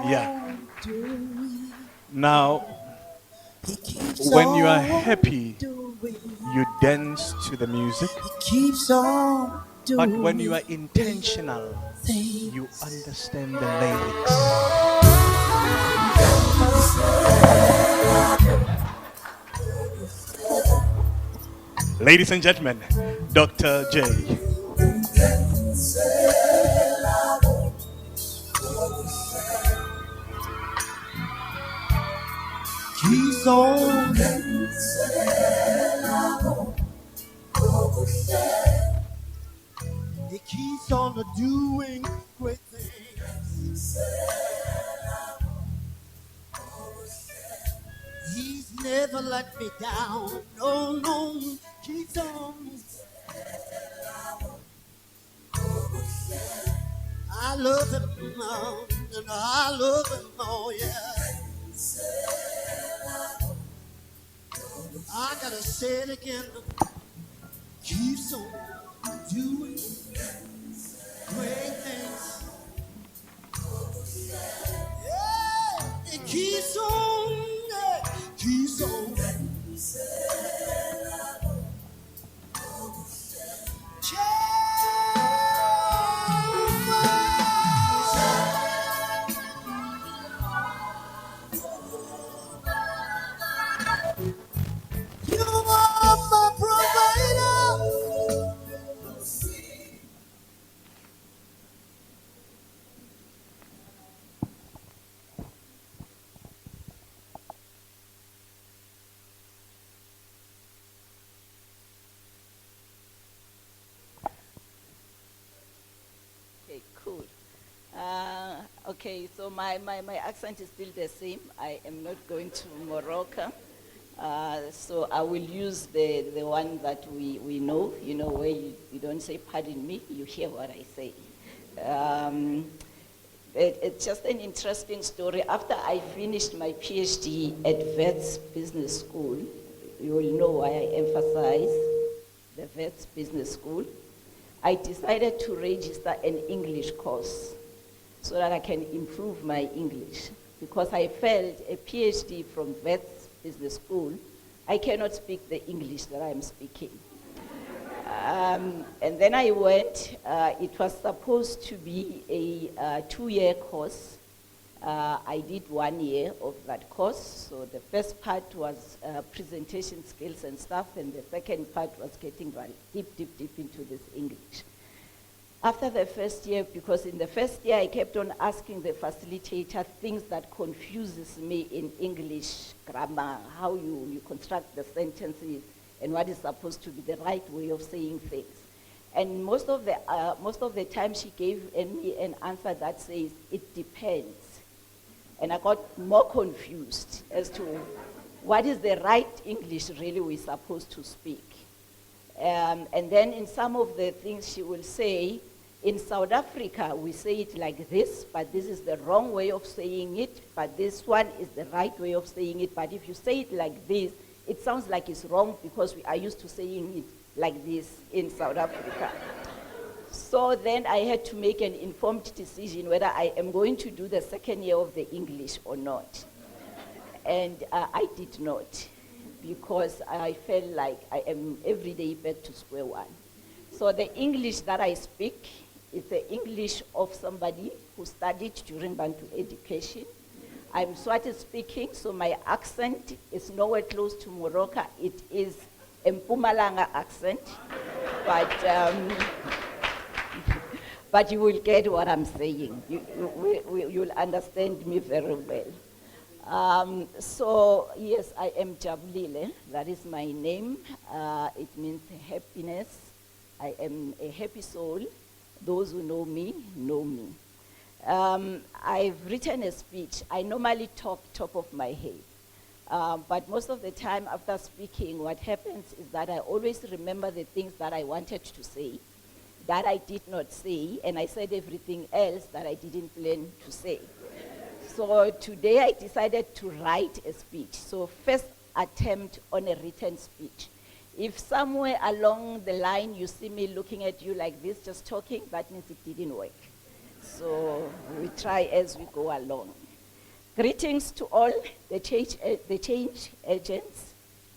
Yeah. Now, when you are happy, you dance to the music. But when you are intentional, you understand the lyrics. Ladies and gentlemen, DrJ. Keeps on, he keeps on doing great things. He's never let me down. No, no, keeps on. I love him, and I love him, oh yeah. I gotta say it again. Keeps on doing great things. Yeah, it keeps on, yeah, keeps on. You are my provider. Okay, cool. Okay, so my accent is still the same. I am not going to Morocco. So I will use the one that we know, where you don't say, pardon me, you hear what I say. It's just an interesting story. After I finished my PhD at Vets Business School, you will know why I emphasize the Vets Business School. I decided to register an English course so that I can improve my English, because I felt a PhD from Vets Business School, I cannot speak the English that I'm speaking. And then I went, it was supposed to be a 2-year course. I did 1 year of that course. So the first part was presentation skills and stuff, and the second part was getting deep into this English. After the first year, because in the first year I kept on asking the facilitator things that confuses me in English grammar, how you construct the sentences, and what is supposed to be the right way of saying things. And most of the time she gave me an answer that says, it depends. And I got more confused as to what is the right English really we're supposed to speak. And then in some of the things she will say, in South Africa, we say it like this, but this is the wrong way of saying it, but this one is the right way of saying it. But if you say it like this, it sounds like it's wrong because we are used to saying it like this in South Africa. So then I had to make an informed decision whether I am going to do the second year of the English or not. And I did not, because I felt like I am every day back to square one. So the English that I speak is the English of somebody who studied during Bantu education. I'm Swati speaking, so my accent is nowhere close to Morocco. It is a Mpumalanga accent, but you will get what I'm saying. You'll understand me very well. So yes, I am Jabulile. That is my name. It means happiness. I am a happy soul. Those who know me, know me. I've written a speech. I normally talk top of my head. But most of the time after speaking, what happens is that I always remember the things that I wanted to say, that I did not say, and I said everything else that I didn't plan to say. So today I decided to write a speech. So first attempt on a written speech. If somewhere along the line you see me looking at you like this, just talking, that means it didn't work. So we try as we go along. Greetings to all the change agents,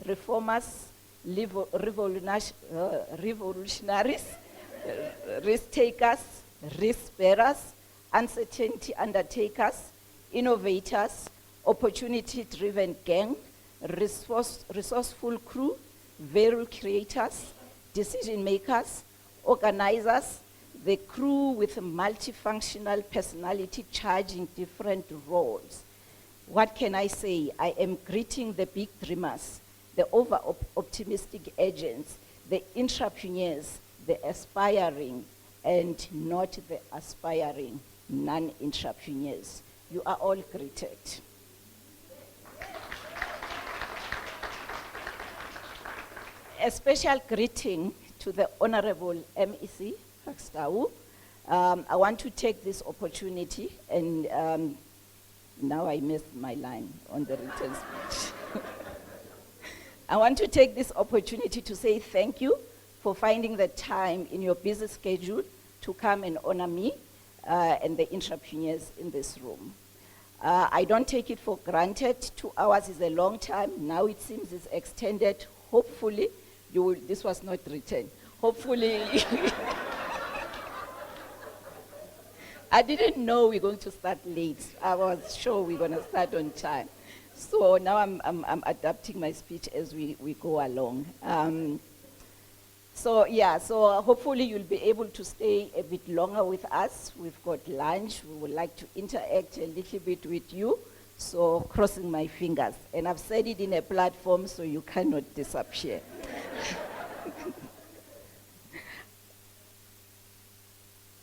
reformers, revolutionaries, risk takers, risk bearers, uncertainty undertakers, innovators, opportunity-driven gang, resourceful crew, value creators, decision makers, organizers, the crew with multifunctional personality charging different roles. What can I say? I am greeting the big dreamers, the over-optimistic agents, the entrepreneurs, the aspiring, and not the aspiring non-entrepreneurs. You are all greeted. A special greeting to the Honorable MEC, Fakstau. I want to take this opportunity, and now I missed my line on the written speech. I want to take this opportunity to say thank you for finding the time in your busy schedule to come and honor me and the entrepreneurs in this room. I don't take it for granted. 2 hours is a long time. Now it seems it's extended. Hopefully, this was not written. Hopefully, I didn't know we're going to start late. I was sure we're going to start on time. So now I'm adapting my speech as we go along. So hopefully you'll be able to stay a bit longer with us. We've got lunch. We would like to interact a little bit with you. So crossing my fingers. And I've said it in a platform, so you cannot disappear.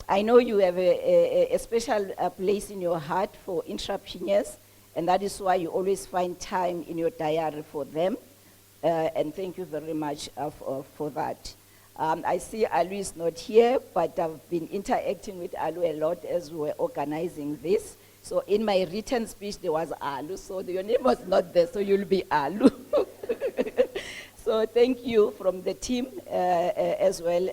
I know you have a special place in your heart for entrepreneurs, and that is why you always find time in your diary for them. And thank you very much for that. I see Alu is not here, but I've been interacting with Alu a lot as we were organizing this. So in my written speech, there was Alu, so your name was not there, so you'll be Alu. So thank you from the team as well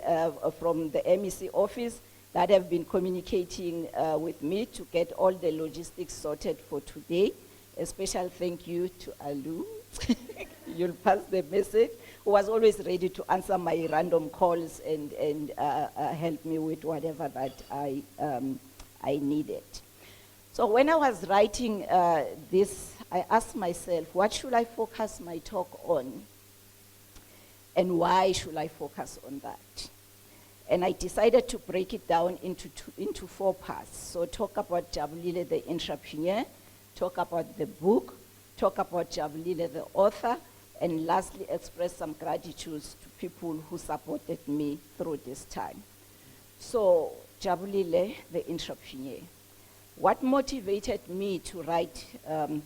from the MEC office that have been communicating with me to get all the logistics sorted for today. A special thank you to Alu. You'll pass the message, who was always ready to answer my random calls and help me with whatever that I needed. So when I was writing this, I asked myself, what should I focus my talk on? And why should I focus on that? And I decided to break it down into 4 parts. So talk about Jabulile the entrepreneur, talk about the book, talk about Jabulile the author, and lastly express some gratitude to people who supported me through this time. So Jabulile the entrepreneur. What motivated me to write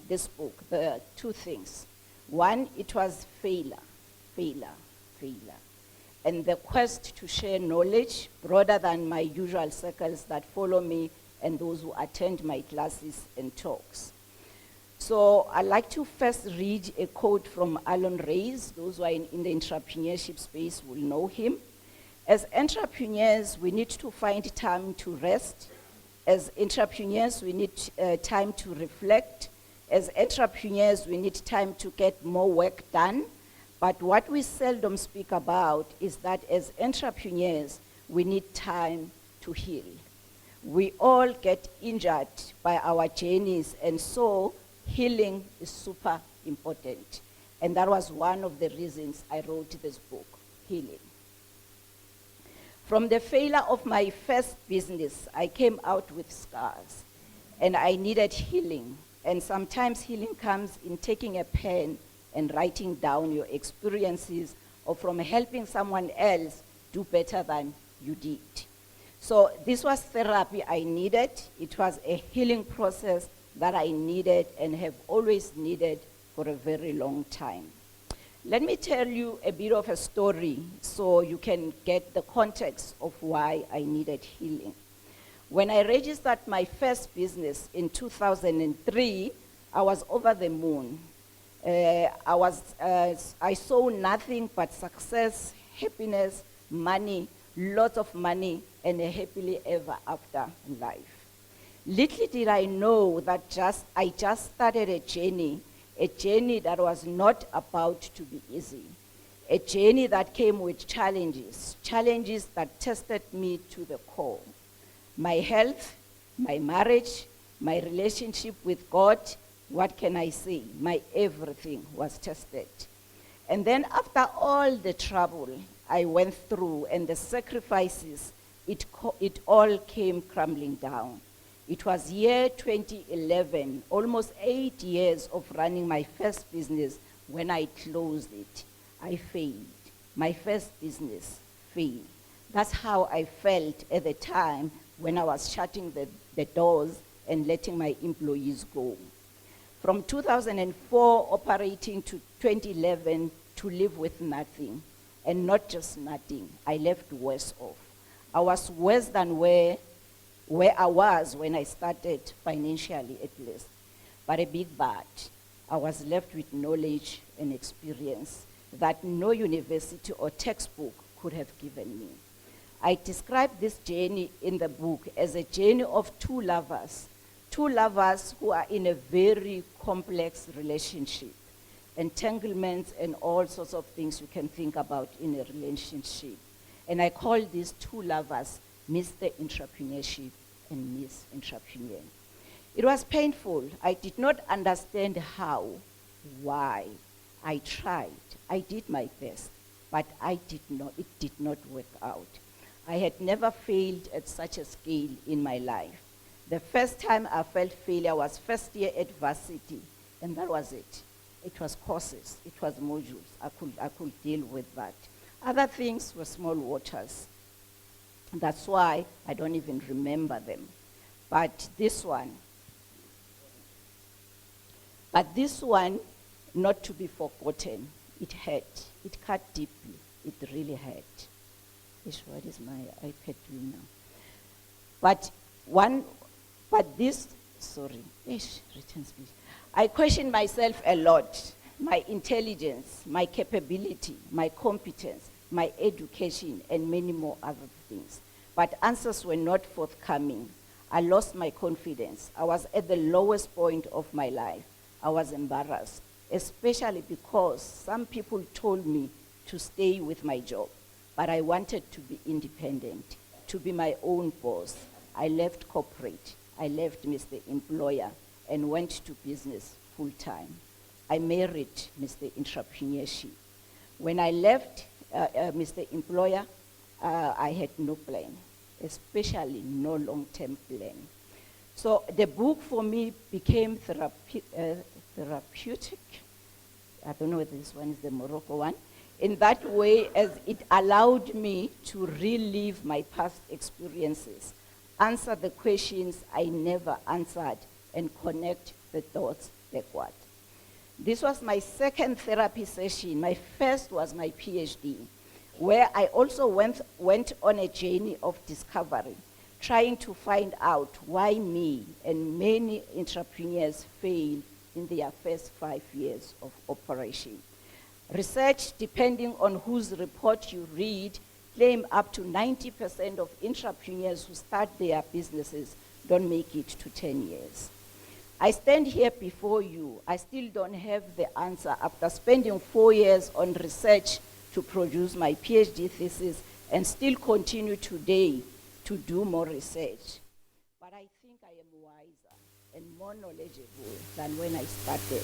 this book? There are 2 things. One, it was failure. And the quest to share knowledge broader than my usual circles that follow me and those who attend my classes and talks. So I'd like to first read a quote from Alan Reyes. Those who are in the entrepreneurship space will know him. As entrepreneurs, we need to find time to rest. As entrepreneurs, we need time to reflect. As entrepreneurs, we need time to get more work done. But what we seldom speak about is that as entrepreneurs, we need time to heal. We all get injured by our journeys, and so healing is super important. And that was one of the reasons I wrote this book, Healing. From the failure of my first business, I came out with scars, and I needed healing. And sometimes healing comes in taking a pen and writing down your experiences, or from helping someone else do better than you did. So this was therapy I needed. It was a healing process that I needed and have always needed for a very long time. Let me tell you a bit of a story so you can get the context of why I needed healing. When I registered my first business in 2003, I was over the moon. I saw nothing but success, happiness, money, lots of money, and a happily ever after life. Little did I know that I just started a journey that was not about to be easy, a journey that came with challenges that tested me to the core. My health, my marriage, my relationship with God, what can I say? My everything was tested. And then after all the trouble I went through and the sacrifices, it all came crumbling down. It was year 2011, almost 8 years of running my first business. When I closed it, I failed. My first business failed. That's how I felt at the time when I was shutting the doors and letting my employees go. From 2004 operating to 2011 to live with nothing, and not just nothing, I left worse off. I was worse than where I was when I started, financially at least. But a big but, I was left with knowledge and experience that no university or textbook could have given me. I describe this journey in the book as a journey of two lovers who are in a very complex relationship, entanglements and all sorts of things you can think about in a relationship. And I call these two lovers Mr. Entrepreneurship and Miss Entrepreneur. It was painful. I did not understand how, why. I tried. I did my best, but it did not work out. I had never failed at such a scale in my life. The first time I felt failure was first year at varsity, and that was it. It was courses, it was modules. I could deal with that. Other things were small waters. That's why I don't even remember them. But this one, not to be forgotten, it hurt. It cut deeply. It really hurt. What is my iPad doing now? Written speech. I question myself a lot. My intelligence, my capability, my competence, my education, and many more other things. But answers were not forthcoming. I lost my confidence. I was at the lowest point of my life. I was embarrassed, especially because some people told me to stay with my job. But I wanted to be independent, to be my own boss. I left corporate. I left Mr. Employer and went to business full time. I married Mr. Entrepreneurship. When I left Mr. Employer, I had no plan, especially no long-term plan. So the book for me became therapeutic. I don't know whether this one is the Morocco one. In that way, as it allowed me to relive my past experiences, answer the questions I never answered, and connect the dots backward. This was my second therapy session. My first was my PhD, where I also went on a journey of discovery, trying to find out why me and many entrepreneurs fail in their first 5 years of operation. Research, depending on whose report you read, claim up to 90% of entrepreneurs who start their businesses don't make it to 10 years. I stand here before you. I still don't have the answer after spending 4 years on research to produce my PhD thesis and still continue today to do more research. But I think I am wiser and more knowledgeable than when I started.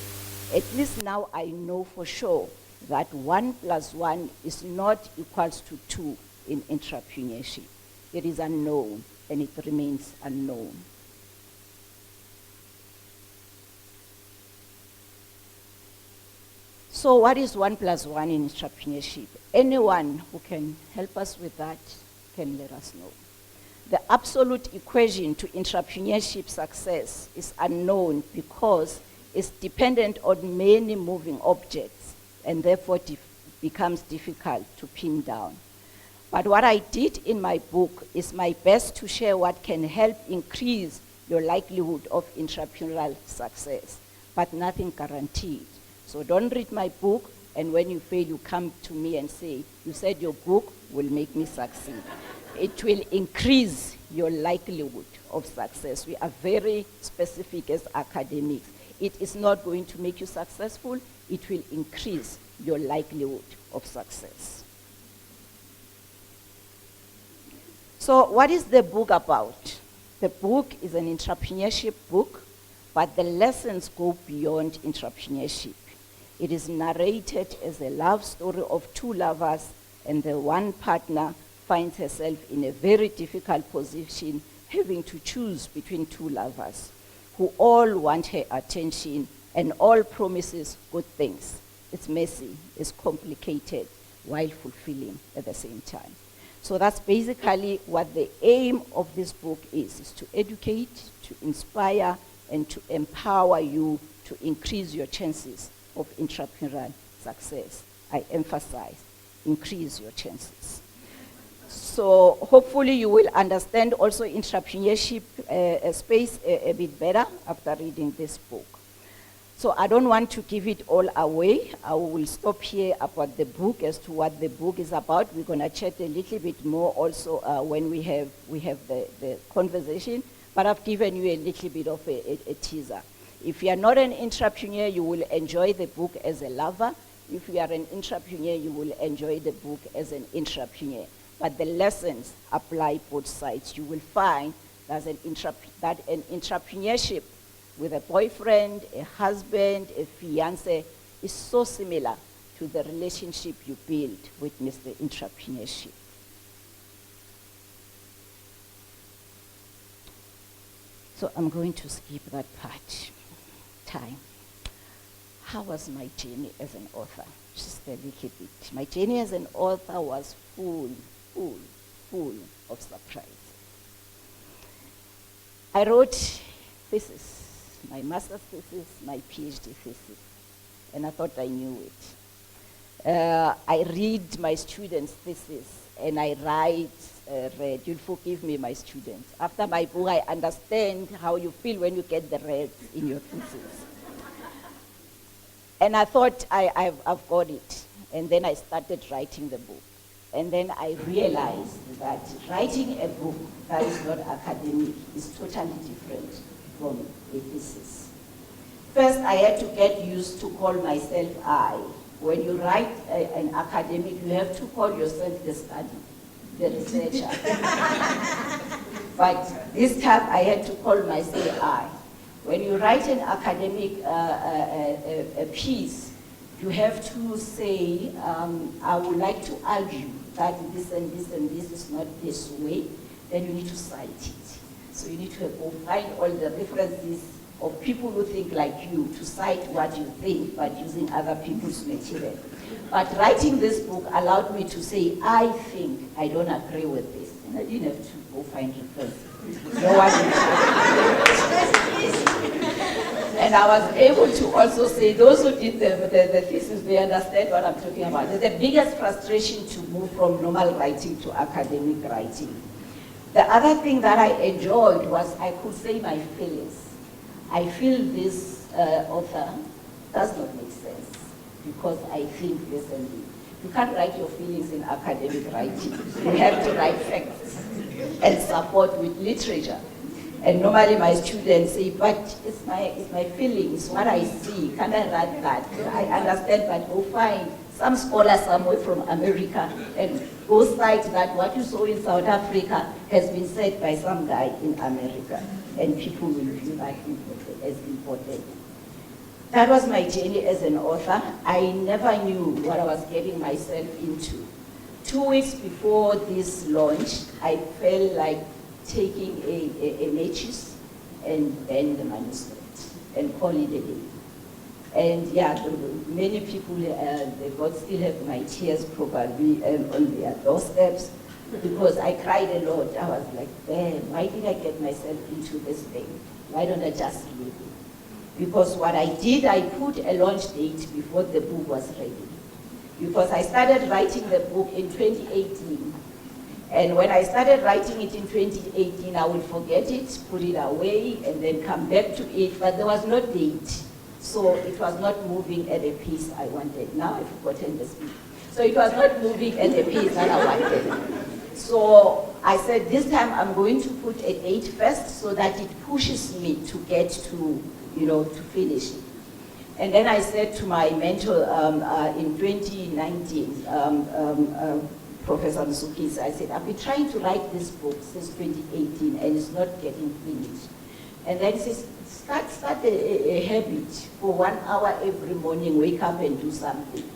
At least now I know for sure that 1 + 1 is not equals to 2 in entrepreneurship. It is unknown and it remains unknown. So what is 1 + 1 in entrepreneurship? Anyone who can help us with that can let us know. The absolute equation to entrepreneurship success is unknown because it's dependent on many moving objects and therefore becomes difficult to pin down. But what I did in my book is my best to share what can help increase your likelihood of entrepreneurial success, but nothing guaranteed. So don't read my book, and when you fail, you come to me and say, you said your book will make me succeed. It will increase your likelihood of success. We are very specific as academics. It is not going to make you successful, it will increase your likelihood of success. So what is the book about? The book is an entrepreneurship book, but the lessons go beyond entrepreneurship. It is narrated as a love story of two lovers, and the one partner finds herself in a very difficult position, having to choose between two lovers who all want her attention and all promises good things. It's messy, it's complicated, while fulfilling at the same time. So that's basically what the aim of this book is to educate, to inspire, and to empower you to increase your chances of entrepreneurial success. I emphasize, increase your chances. So hopefully you will understand also entrepreneurship space a bit better after reading this book. So I don't want to give it all away. I will stop here about the book as to what the book is about. We're going to chat a little bit more also when we have the conversation. But I've given you a little bit of a teaser. If you are not an entrepreneur, you will enjoy the book as a lover. If you are an entrepreneur, you will enjoy the book as an entrepreneur. But the lessons apply both sides. You will find that an entrepreneurship with a boyfriend, a husband, a fiancé is so similar to the relationship you build with Mr. Entrepreneurship. So I'm going to skip that part. Time. How was my journey as an author? Just a little bit. My journey as an author was full of surprise. I wrote thesis, my master's thesis, my PhD thesis, and I thought I knew it. I read my students' thesis, and I read, you'll forgive me, my students. After my book, I understand how you feel when you get the reds in your thesis. And I thought I've got it. And then I started writing the book. And then I realized that writing a book that is not academic is totally different from a thesis. First, I had to get used to call myself I. When you write an academic, you have to call yourself the study, the researcher. But this time, I had to call myself I. When you write an academic a piece, you have to say, I would like to argue that this and this and this is not this way, then you need to cite it. So you need to go find all the references of people who think like you to cite what you think, but using other people's material. But writing this book allowed me to say, I think, I don't agree with this. And I didn't have to go find references. No one And I was able to also say, those who did the thesis, they understand what I'm talking about. It's the biggest frustration to move from normal writing to academic writing. The other thing that I enjoyed was I could say my feelings. I feel this author does not make sense because I think this and this. You can't write your feelings in academic writing. You have to write facts and support with literature. And normally my students say, but it's my feelings, what I see, can I write that? I understand, but go find some scholar somewhere from America and go cite that what you saw in South Africa has been said by some guy in America. And people will view that as important. That was my journey as an author. I never knew what I was getting myself into. 2 weeks before this launch, I felt like taking a matches and burn the manuscript and call it a day. And yeah, many people, they both still have my tears probably on their doorsteps because I cried a lot. I was like, damn, why did I get myself into this thing? Why don't I just leave it? Because what I did, I put a launch date before the book was ready. Because I started writing the book in 2018. And when I started writing it in 2018, I would forget it, put it away, and then come back to it, but there was no date. So it was not moving at a pace I wanted. Now I've forgotten the speed. So it was not moving at a pace that I wanted. So I said this time I'm going to put a date first so that it pushes me to get to, to finish it. And then I said to my mentor in 2019, Professor Msukis, I said, I've been trying to write this book since 2018 and it's not getting finished. And then he says, start a habit for 1 hour every morning, wake up and do something.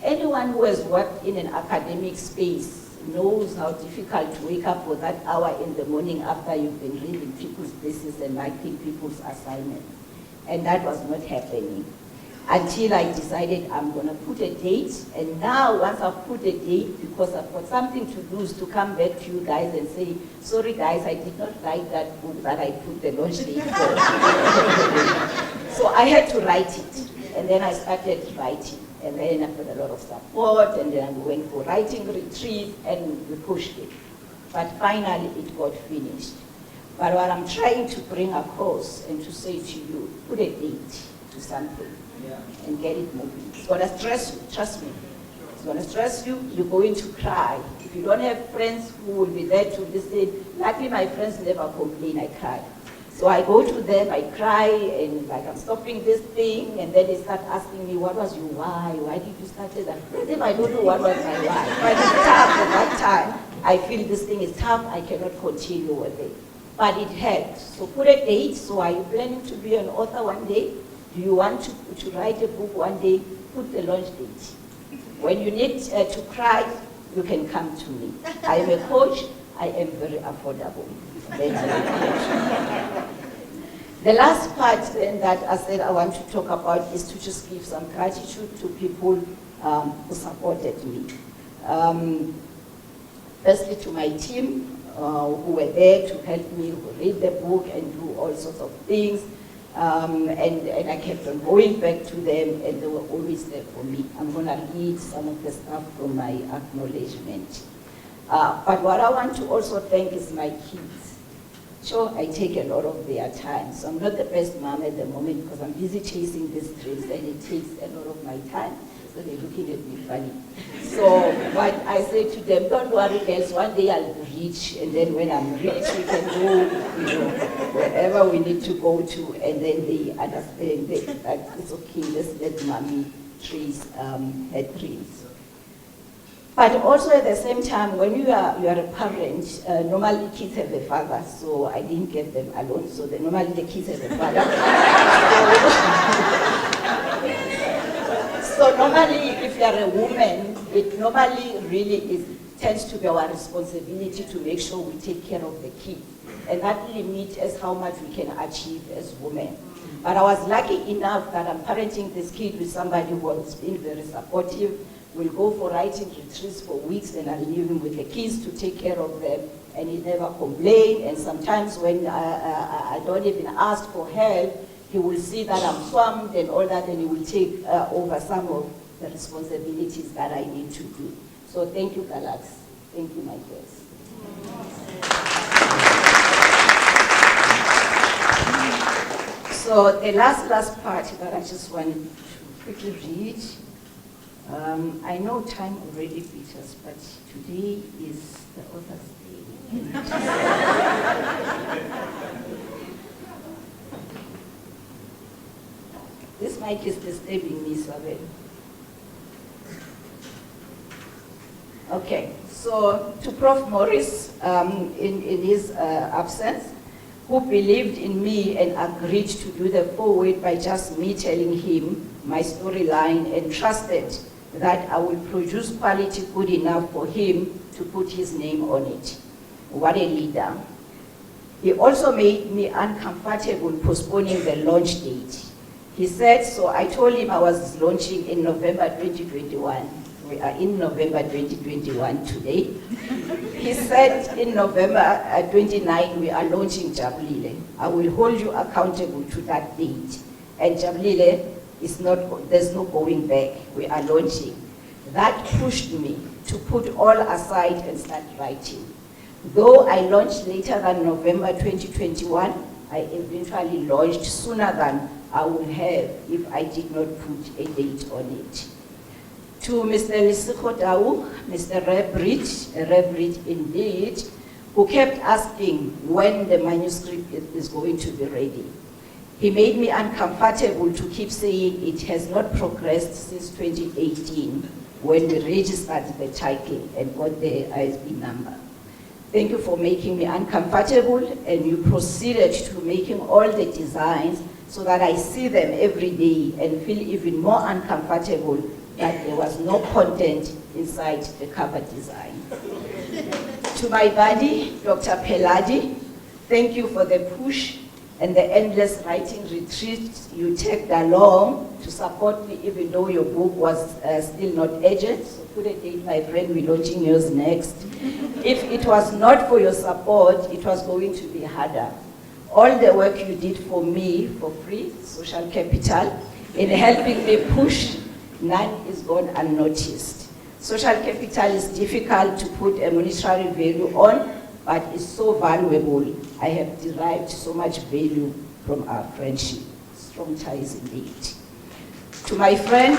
Anyone who has worked in an academic space knows how difficult to wake up for that hour in the morning after you've been reading people's thesis and writing people's assignments. And that was not happening until I decided I'm going to put a date. And now, once I've put a date, because I've got something to lose, to come back to you guys and say, sorry guys, I did not write that book that I put the launch date for. So I had to write it. And then I started writing. And then I got a lot of support, and then I went for writing retreat, and we pushed it. But finally, it got finished. But what I'm trying to bring across and to say to you, put a date to something and get it moving. It's going to stress you, trust me. It's going to stress you, you're going to cry. If you don't have friends who will be there to listen, luckily my friends never complain, I cry. So I go to them, I cry, and like I'm stopping this thing, and then they start asking me, what was your why? Why did you start that? As if I don't know what was my why. But it's tough at that time. I feel this thing is tough, I cannot continue with it. But it helped. So put a date. So are you planning to be an author one day? Do you want to write a book one day? Put the launch date. When you need to cry, you can come to me. I am a coach. I am very affordable. The last part then that I said I want to talk about is to just give some gratitude to people who supported me. Firstly to my team who were there to help me read the book and do all sorts of things. And I kept on going back to them, and they were always there for me. I'm going to read some of the stuff from my acknowledgement. But what I want to also thank is my kids. Sure, I take a lot of their time. So I'm not the best mom at the moment because I'm busy chasing these dreams, and it takes a lot of my time. So they're looking at me funny. So, but I say to them, don't worry girls, one day I'll be rich, and then when I'm rich, we can go, wherever we need to go to, and then they understand that it's okay, let's let mommy chase her dreams. But also at the same time, when you are a parent, normally kids have a father, so I didn't get them alone, so normally the kids have a father. So normally, if you are a woman, it normally really tends to be our responsibility to make sure we take care of the kids. And that limits us how much we can achieve as women. But I was lucky enough that I'm parenting this kid with somebody who has been very supportive. We'll go for writing retreats for weeks, and I'll leave him with the kids to take care of them, and he never complained. And sometimes when I don't even ask for help, he will see that I'm swamped and all that, and he will take over some of the responsibilities that I need to do. So thank you, Galax. Thank you, my girls. So the last part that I just wanted to quickly read. I know time already beat us, but today is the author's day. This mic is disturbing me, Sabel. Okay, so to Prof. Morris, in his absence, who believed in me and agreed to do the foreword by just me telling him my storyline and trusted that I will produce quality good enough for him to put his name on it. What a leader. He also made me uncomfortable postponing the launch date. He said, so I told him I was launching in November 2021. We are in November 2021 today. He said in November 29, we are launching Jabulile. I will hold you accountable to that date. And Jabulile, there's no going back. We are launching. That pushed me to put all aside and start writing. Though I launched later than November 2021, I eventually launched sooner than I would have if I did not put a date on it. To Mr. Lisikho Tau, Mr. Reverend indeed, who kept asking when the manuscript is going to be ready. He made me uncomfortable to keep saying it has not progressed since 2018 when we registered the title and got the ISB number. Thank you for making me uncomfortable, and you proceeded to making all the designs so that I see them every day and feel even more uncomfortable that there was no content inside the cover design. To my buddy, Dr. Peladi, thank you for the push and the endless writing retreats you tagged along to support me, even though your book was still not edged. So put a date, my friend, we're launching yours next. If it was not for your support, it was going to be harder. All the work you did for me for free, social capital, in helping me push, none is gone unnoticed. Social capital is difficult to put a monetary value on, but it's so valuable. I have derived so much value from our friendship. Strong ties indeed. To my friend,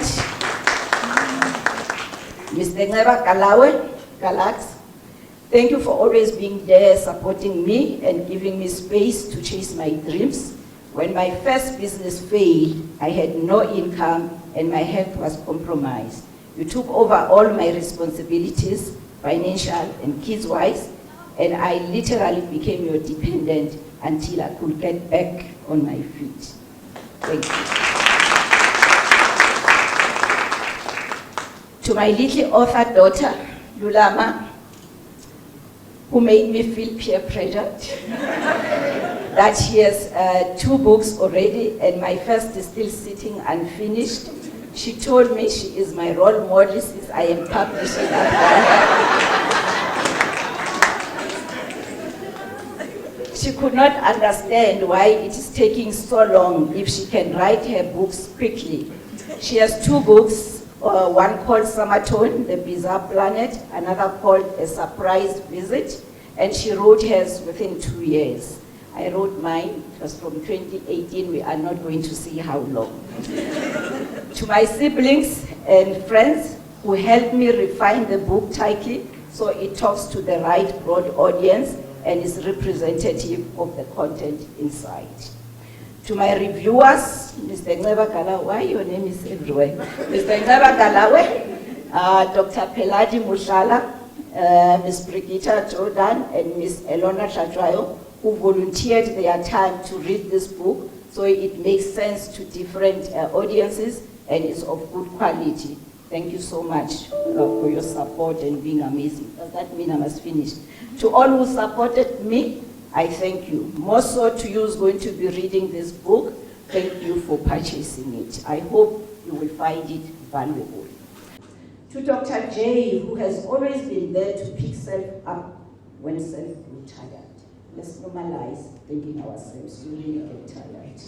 Mr. Galawe, thank you for always being there, supporting me and giving me space to chase my dreams. When my first business failed, I had no income and my health was compromised. You took over all my responsibilities, financial and kids-wise, and I literally became your dependent until I could get back on my feet. Thank you. To my little author daughter, Lulama, who made me feel peer pressured, that she has 2 books already and my first is still sitting unfinished. She told me she is my role model since I am publishing She could not understand why it is taking so long if she can write her books quickly. She has 2 books, one called Summertone, The Bizarre Planet, another called A Surprise Visit, and she wrote hers within 2 years. I wrote mine, it was from 2018, we are not going to see how long. To my siblings and friends who helped me refine the book title so it talks to the right broad audience and is representative of the content inside. To my reviewers, Mr. Galawe, why your name is everywhere? Mr. Galawe, Dr. Peladi Mushala, Ms. Brigitta Jordan, and Ms. Elona Shajwayo, who volunteered their time to read this book so it makes sense to different audiences and is of good quality. Thank you so much for your support and being amazing. Does that mean I must finish? To all who supported me, I thank you. More so to you who's going to be reading this book, thank you for purchasing it. I hope you will find it valuable. To Dr. J, who has always been there to pick self up when self is tired. Let's normalize thinking ourselves, you really get tired.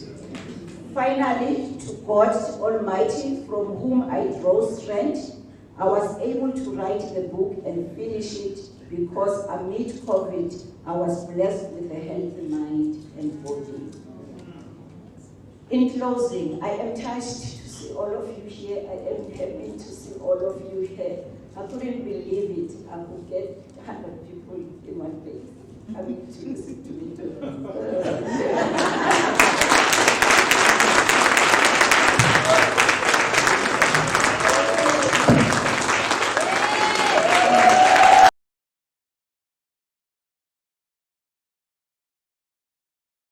Finally, to God Almighty, from whom I draw strength, I was able to write the book and finish it because amid COVID, I was blessed with a healthy mind and body. In closing, I am touched to see all of you here. I am happy to see all of you here. I couldn't believe it. I could get 100 people in one place. I mean, to listen to me.